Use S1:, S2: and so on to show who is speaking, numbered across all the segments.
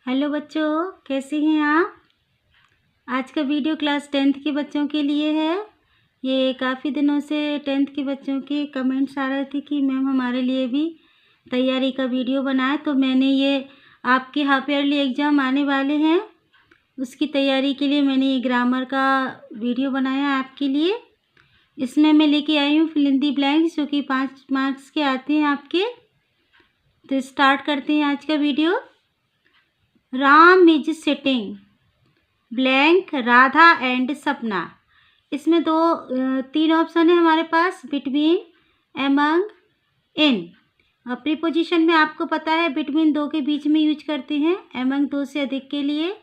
S1: Hello बच्चों, कैसे हैं आप। आज का वीडियो क्लास 10th के बच्चों के लिए है। ये काफ़ी दिनों से 10th के बच्चों के कमेंट्स आ रहे थे कि मैम हमारे लिए भी तैयारी का वीडियो बनाए, तो मैंने ये आपके हाफ ईयरली एग्ज़ाम आने वाले हैं, उसकी तैयारी के लिए मैंने ये ग्रामर का वीडियो बनाया आपके लिए। इसमें मैं लेके आई हूँ फिल इन द ब्लैंक्स, जो कि 5 मार्क्स के आते हैं आपके। तो स्टार्ट करते हैं आज का video. Ram is sitting blank Radha and सपना। इसमें तीन ऑप्शन है हमारे पास, बिटवीन, एमंग, इन। प्रीपोजिशन में आपको पता है बिटवीन दो के बीच में यूज करते हैं, एमंग दो से अधिक के लिए,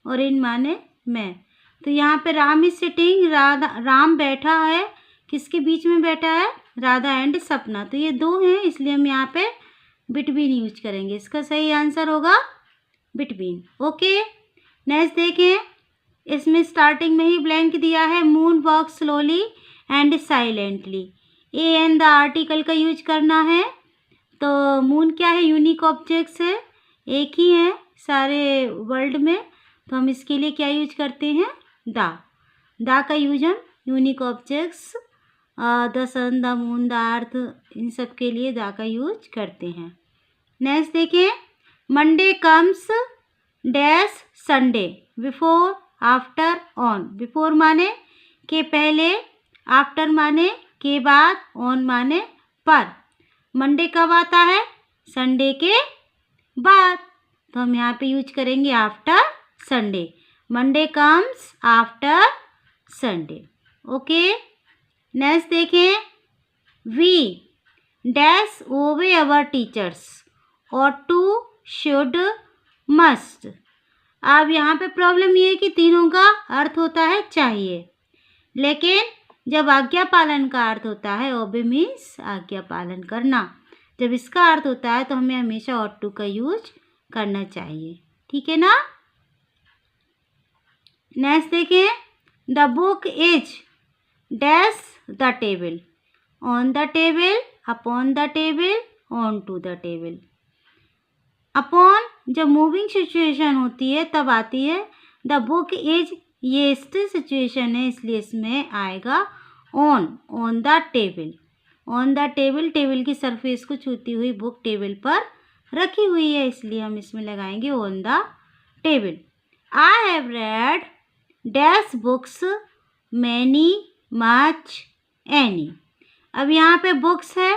S1: और इन माने मैं। तो यहाँ पे राम इज सिटिंग, राम बैठा है, किसके बीच में बैठा है, राधा एंड सपना। तो ये दो हैं, इसलिए हम यहाँ पे बिटवीन यूज करेंगे। इसका सही आंसर होगा बिटवीन। ओके, नेक्स्ट देखें। इसमें स्टार्टिंग में ही ब्लैंक दिया है, moon walk slowly and silently. A N the article का यूज करना है। तो मून क्या है, यूनिक ऑब्जेक्ट्स है, एक ही है सारे वर्ल्ड में, तो हम इसके लिए क्या यूज करते हैं, द का यूज हम unique objects, the sun, the moon, the earth, इन सब के लिए द का यूज करते हैं। नेक्स्ट देखें। Monday comes dash Sunday, before, after, on. Before माने के पहले, आफ्टर माने के बाद, ऑन माने पर। मंडे कब आता है, संडे के बाद, तो हम यहाँ पे यूज करेंगे after Sunday. Monday comes after Sunday. Okay, next देखें। वी डैश ओबे अवर टीचर्स, और टू, शुड, मस्ट। अब यहाँ पे प्रॉब्लम ये है कि तीनों का अर्थ होता है चाहिए, लेकिन जब आज्ञा पालन का अर्थ होता है, ओबे मीन्स आज्ञा पालन करना, जब इसका अर्थ होता है तो हमें हमेशा ऑट टू का यूज करना चाहिए, ठीक है ना। नेक्स्ट देखें। The book is dash the table, on the table, upon the table, on to the table. Upon जब मूविंग सिचुएशन होती है तब आती है। द बुक इज, ये स्टिल सिचुएशन है, इसलिए इसमें आएगा on the table. On the table, table की सरफेस को छूती हुई बुक टेबल पर रखी हुई है, इसलिए हम इसमें लगाएंगे on the table. I have read dash books, many, much, any. अब यहाँ पे बुक्स है,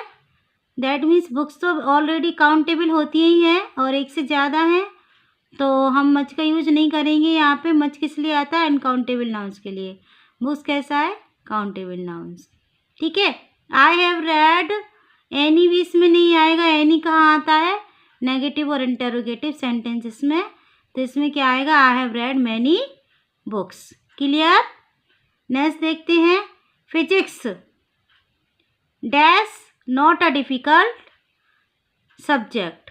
S1: दैट मीन्स बुक्स तो ऑलरेडी काउंटेबल होती ही हैं और एक से ज़्यादा हैं, तो हम मच का यूज नहीं करेंगे यहाँ पे। मच किस लिए आता है, अनकाउंटेबल नाउन्स के लिए। बुक्स कैसा है, काउंटेबल नाउन्स, ठीक है। आई हैव रेड, एनी भी इसमें नहीं आएगा। एनी कहाँ आता है, नेगेटिव और इंटरोगेटिव सेंटेंसेस में, तो इसमें क्या आएगा, I have read many books. Clear. Next देखते हैं। Physics dash not a difficult subject.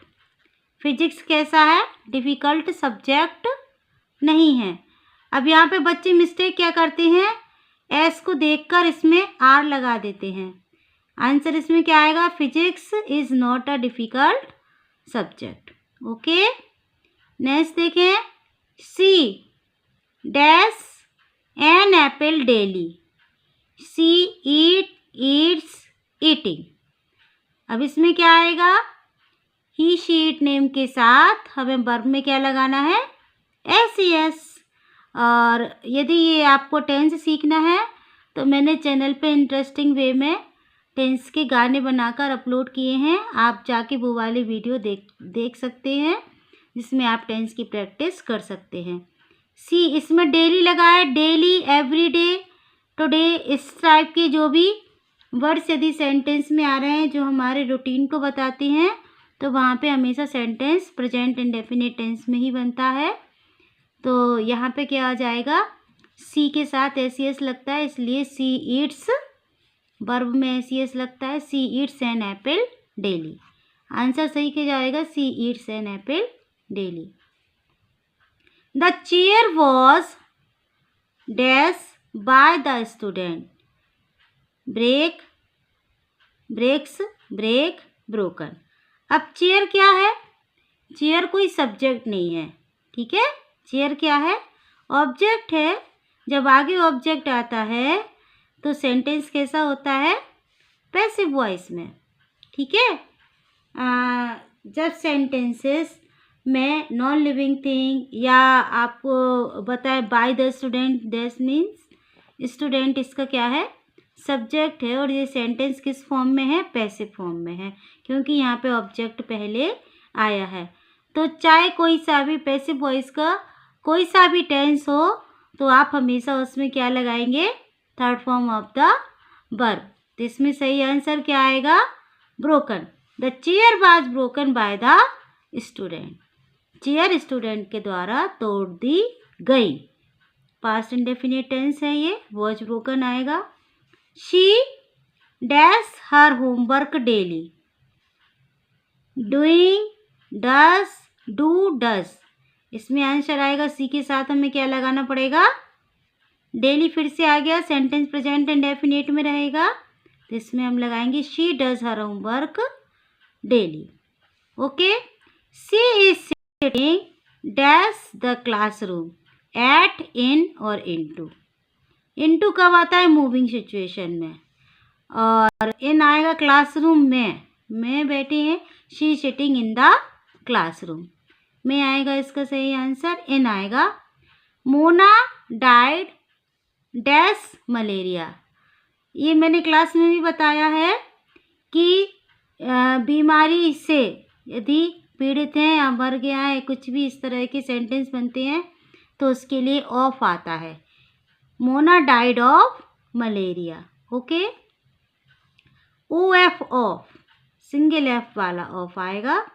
S1: Physics कैसा है, डिफ़िकल्ट सब्जेक्ट नहीं है। अब यहाँ पे बच्चे मिस्टेक क्या करते हैं, एस को देखकर इसमें आर लगा देते हैं। आंसर इसमें क्या आएगा, physics is not a difficult subject. Okay, next देखें। She dash an apple daily, she eats eating. अब इसमें क्या आएगा, ही शी इट नेम के साथ हमें वर्ब में क्या लगाना है, एस। और यदि ये आपको टेंस सीखना है तो मैंने चैनल पे इंटरेस्टिंग वे में टेंस के गाने बनाकर अपलोड किए हैं, आप जाके वो वाले वीडियो देख सकते हैं, जिसमें आप टेंस की प्रैक्टिस कर सकते हैं। सी इसमें डेली लगा है, डेली, एवरीडे, टुडे, इस टाइप के जो भी वर्ड्स यदि सेंटेंस में आ रहे हैं जो हमारे रूटीन को बताते हैं, तो वहाँ पे हमेशा सेंटेंस प्रेजेंट इंडेफिनिट टेंस में ही बनता है। तो यहाँ पे क्या आ जाएगा, सी के साथ एस लगता है, इसलिए सी ईट्स, वर्ब में एस लगता है, she eats an apple daily. Answer सही क्या जाएगा, she eats an apple daily. The chair was dash by the student, breaks, break, broken. अब चेयर क्या है, चेयर कोई सब्जेक्ट नहीं है, ठीक है, चेयर क्या है? ऑब्जेक्ट है। जब आगे ऑब्जेक्ट आता है तो सेंटेंस कैसा होता है? पैसिव वॉइस में। ठीक है, जब सेंटेंसेस में नॉन लिविंग थिंग या आपको बताए bye the student, that means student इसका क्या है? सब्जेक्ट है। और ये सेंटेंस किस फॉर्म में है? पैसिव फॉर्म में है, क्योंकि यहाँ पे ऑब्जेक्ट पहले आया है। तो चाहे कोई सा भी पैसिव वॉइस का कोई सा भी टेंस हो तो आप हमेशा उसमें क्या लगाएंगे? Third form of the verb. तो इसमें सही आंसर क्या आएगा? Broken. The chair was broken by the student. Chair student के द्वारा तोड़ दी गई। पास्ट इंडेफिनिट टेंस है ये, वॉज ब्रोकन आएगा। She dash her homework daily. Doing, does, do, does. इसमें आंसर आएगा सी के साथ हमें क्या लगाना पड़ेगा? डेली फिर से आ गया, सेंटेंस प्रेजेंट इंडेफिनिट में रहेगा, तो इसमें हम लगाएंगे she does her homework daily. Okay, she is sitting dash the classroom at, in or into. Into कब आता है? मूविंग सिचुएशन में। और इन आएगा क्लासरूम में बैठे हैं। She sitting in the classroom में आएगा इसका सही आंसर, इन आएगा। Mona died dash malaria. ये मैंने क्लास में भी बताया है कि बीमारी से यदि पीड़ित हैं या मर गया है, कुछ भी इस तरह के सेंटेंस बनते हैं तो उसके लिए ऑफ आता है। Mona died of malaria. Okay, O F of, single F वाला ऑफ आएगा।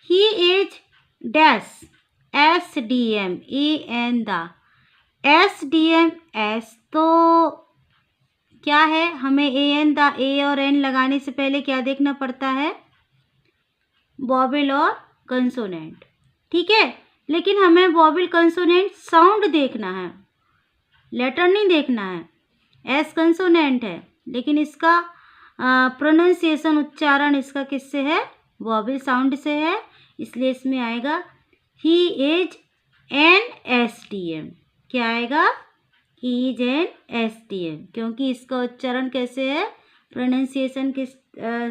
S1: He is dash S D M, A N the. S D M S तो क्या है? हमें ए एन द, ए और एन लगाने से पहले क्या देखना पड़ता है? वॉवेल और कंसोनेंट। ठीक है, लेकिन हमें वॉवेल कंसोनेंट साउंड देखना है, लेटर नहीं देखना है। एस कंसोनेंट है लेकिन इसका प्रोनाउंसिएशन, उच्चारण इसका किससे है? वॉवेल साउंड से है, इसलिए इसमें आएगा he is an S D M. क्या आएगा? He is an S D M, क्योंकि इसका उच्चारण कैसे है? प्रोनाउंसिएशन किस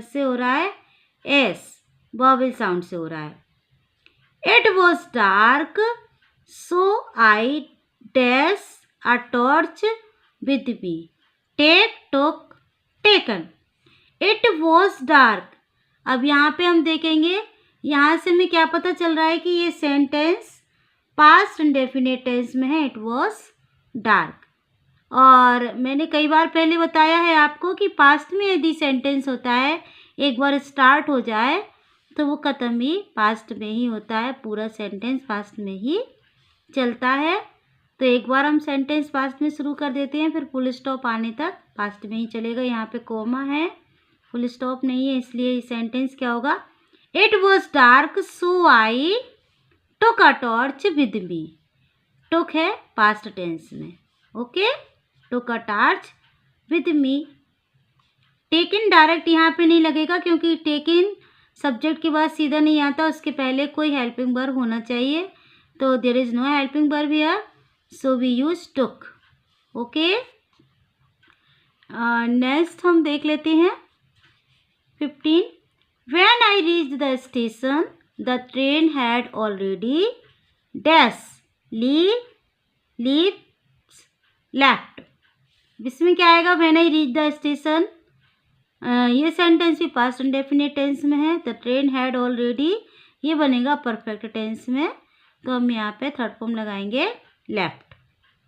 S1: से हो रहा है? एस, वॉवेल साउंड से हो रहा है। It was dark so I dash a torch with me. Take, took, taken. It was dark. अब यहाँ पे हम देखेंगे, यहाँ से हमें क्या पता चल रहा है कि ये सेंटेंस पास्ट इंडेफिनिट टेंस में है। It was dark. और मैंने कई बार पहले बताया है आपको कि पास्ट में यदि सेंटेंस होता है, एक बार स्टार्ट हो जाए तो वो ख़त्म ही पास्ट में ही होता है, पूरा सेंटेंस पास्ट में ही चलता है। तो एक बार हम सेंटेंस पास्ट में शुरू कर देते हैं, फिर फुल स्टॉप आने तक पास्ट में ही चलेगा। यहाँ पे कोमा है, फुल स्टॉप नहीं है, इसलिए सेंटेंस क्या होगा? It was dark so I took a torch with me. Took है पास्ट टेंस में। Okay, took a torch with me. Taking direct यहाँ पे नहीं लगेगा, क्योंकि टेकिन सब्जेक्ट के बाद सीधा नहीं आता, उसके पहले कोई हेल्पिंग वर्ब होना चाहिए। तो there is no helping verb here, so we use took. Okay, next हम देख लेते हैं 15। When I reach the station the train had already dash leave left. इसमें क्या आएगा? When I reach the station, ये सेंटेंस भी पास्ट इंडेफिनिट टेंस में है। द ट्रेन हैड ऑलरेडी, ये बनेगा परफेक्ट टेंस में, तो हम यहाँ पे थर्ड फॉर्म लगाएंगे left.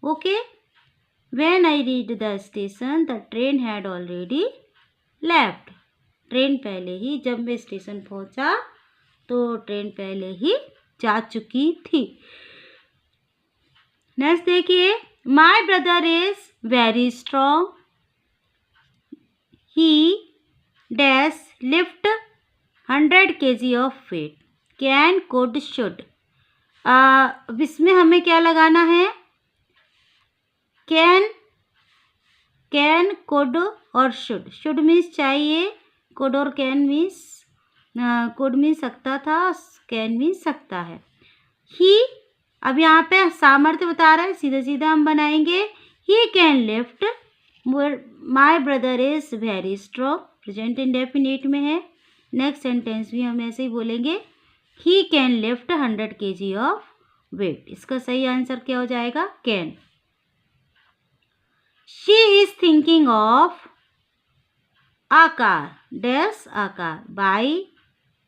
S1: Okay, when I reach the station the train had already left. Train पहले ही, जब मैं स्टेशन पहुँचा तो ट्रेन पहले ही जा चुकी थी। नेक्स्ट देखिए, my brother is very strong. He dash lift 100 kg of weight. Can, could, should. अब इसमें हमें क्या लगाना है? कैन, कुड और शुड। शुड मीन्स चाहिए, कुड और कैन मीन्स, कुड मीन्स सकता था, कैन मीन्स सकता है। ही अब यहाँ पे सामर्थ्य बता रहा है, सीधा सीधा हम बनाएंगे। He can lift, my brother is very strong, present indefinite में है। नेक्स्ट सेंटेंस भी हम ऐसे ही बोलेंगे, he can lift 100 kg of weight. इसका सही आंसर क्या हो जाएगा? Can. She is thinking of a car, dash a car, buy,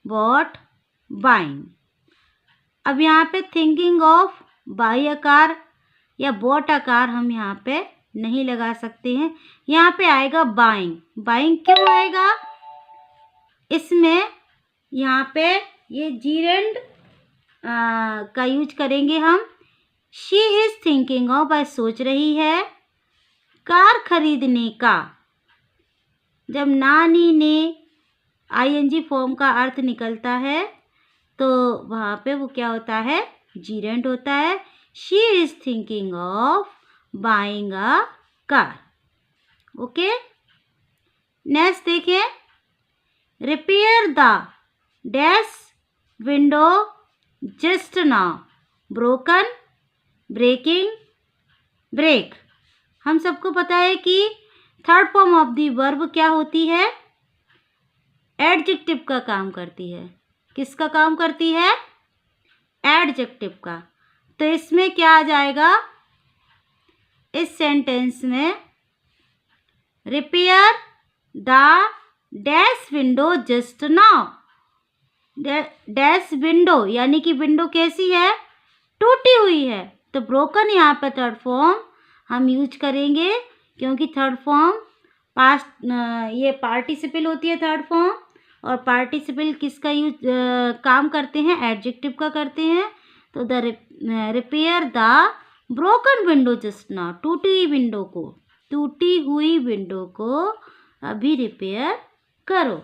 S1: bought, buying। अब यहाँ पे thinking of by a car या बॉट अ कार हम यहाँ पे नहीं लगा सकते हैं, यहाँ पे आएगा बाइंग। बाइंग क्यों आएगा? इसमें यहाँ पे ये जीरेंड का यूज करेंगे हम। शी इज थिंकिंग ऑफ, वह सोच रही है कार खरीदने का। जब नानी ने आईएनजी फॉर्म का अर्थ निकलता है तो वहाँ पे वो क्या होता है? जीरेंड होता है। She is thinking of buying a car. Okay, next देखिए, repair the dash window just now, broken, breaking, break. हम सबको पता है कि third form of the verb क्या होती है? एडजेक्टिव का काम करती है। किसका काम करती है? एडजेक्टिव का। तो इसमें क्या आ जाएगा? इस सेंटेंस में repair the dash window just now. Dash window यानी कि विंडो कैसी है? टूटी हुई है। तो ब्रोकन यहाँ पर थर्ड फॉर्म हम यूज करेंगे, क्योंकि थर्ड फॉर्म पास्ट ये पार्टिसिपल होती है थर्ड फॉर्म, और पार्टिसिपल किसका यूज काम करते हैं? एडजेक्टिव का करते हैं। तो the repair the broken window just now, टूटी हुई विंडो को अभी रिपेयर करो।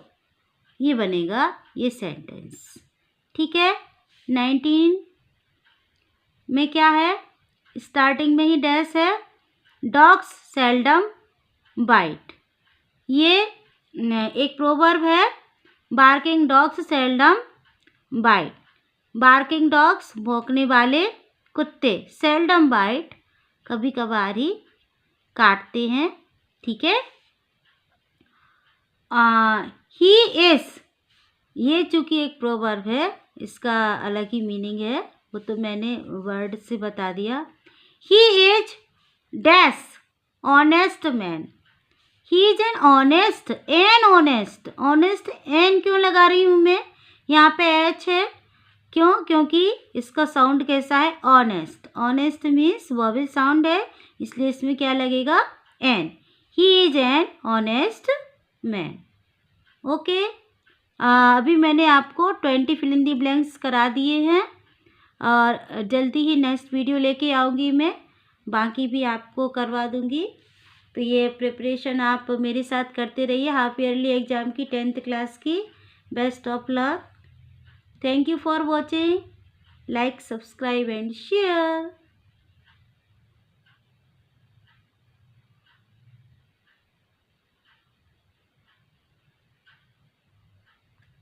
S1: ये बनेगा ये सेंटेंस। ठीक है, 19 में क्या है? स्टार्टिंग में ही डैश है। डॉग्स सेल्डम बाइट, ये एक प्रोवर्ब है। Barking dogs seldom bite, barking dogs भौंकने वाले कुत्ते, सेल्डम बाइट कभी कभार ही काटते हैं। ठीक है, ही इज, ये चूंकि एक प्रोवर्ब है, इसका अलग ही मीनिंग है, वो तो मैंने वर्ड से बता दिया। He is dash honest man, he is an honest, honest an क्यों लगा रही हूँ मैं? यहाँ पे एच है, क्यों? क्योंकि इसका साउंड कैसा है? Honest. Honest means vowel sound है, इसलिए इसमें क्या लगेगा? An. He is an honest man. Okay, अभी मैंने आपको 20 फिल इन दी ब्लैंक्स करा दिए हैं, और जल्दी ही नेक्स्ट वीडियो लेके आऊँगी मैं, बाकी भी आपको करवा दूँगी। तो ये प्रिपरेशन आप मेरे साथ करते रहिए हाफ ईयरली एग्ज़ाम की 10th क्लास की। Best of luck. Thank you for watching. Like, subscribe and share.